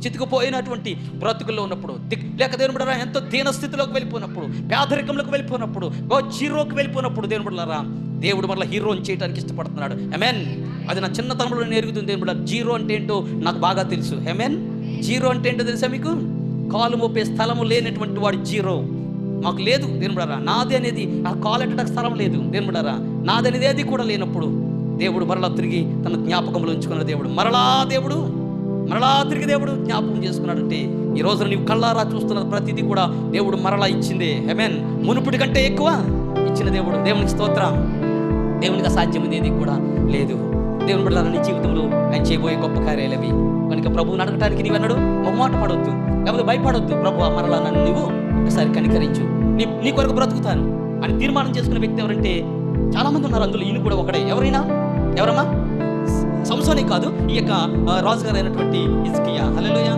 చితికిపోయినటువంటి బ్రతుకుల్లో ఉన్నప్పుడు, లేక దేవుని బిడ్డలారా ఎంతో దీన స్థితిలోకి వెళ్ళిపోయినప్పుడు, పేదరికంలోకి వెళ్ళిపోయినప్పుడు, జీరోకి వెళ్ళిపోయినప్పుడు దేవుని బిడ్డలారా దేవుడు మరలా హీరోని చేయడానికి ఇష్టపడుతున్నాడు. ఆమేన్. అది నా చిన్నతనంలో నేను ఎరుగుతుంది. దేవుని బిడ్డ, జీరో అంటే ఏంటో నాకు బాగా తెలుసు. ఆమేన్. జీరో అంటే ఏంటో తెలుసా మీకు? కాలు మోపే స్థలము లేనటువంటి వాడు జీరో. మాకు లేదు దేవుని బిడ్డలారా, నాది అనేది ఆ కాలు ఎట్టడానికి స్థలం లేదు దేవుని బిడ్డలారా, నాది అనేది ఏది కూడా లేనప్పుడు దేవుడు మరలా తిరిగి తన జ్ఞాపకంలో ఉంచుకున్న దేవుడు మరలా తిరిగి దేవుడు జ్ఞాపకం చేసుకున్నాడంటే ఈ రోజున నీవు కళ్ళారా చూస్తున్న ప్రతిదీ కూడా దేవుడు మరలా ఇచ్చిందే. ఆమేన్. మునుపుడి కంటే ఎక్కువ ఇచ్చిన దేవుడు. దేవునికి స్తోత్రం. దేవునికి అసాధ్యమైనది ఏది కూడా లేదు. దేవుని బిడ్డలారా, నీ జీవితంలో ఆయన చేయబోయే గొప్ప కార్యాలు అవి. కనుక ప్రభువుని అడగటానికి నీవన్నాడు మొహమాట పడవద్దు, లేకపోతే భయపడొద్దు. ప్రభువా మరలా నన్ను నువ్వు ఒకసారి కనికరించు, నీ కొరకు బ్రతుకుతాను అని తీర్మానం చేసుకున్న వ్యక్తి ఎవరంటే చాలామంది ఉన్నారు. అందులో ఈయన కూడా ఒకడే. ఎవరమ్మా? సంసోనే కాదు, ఈ యొక్క రాజుగారు అయినటువంటి హిజ్కియా. హల్లెలూయా.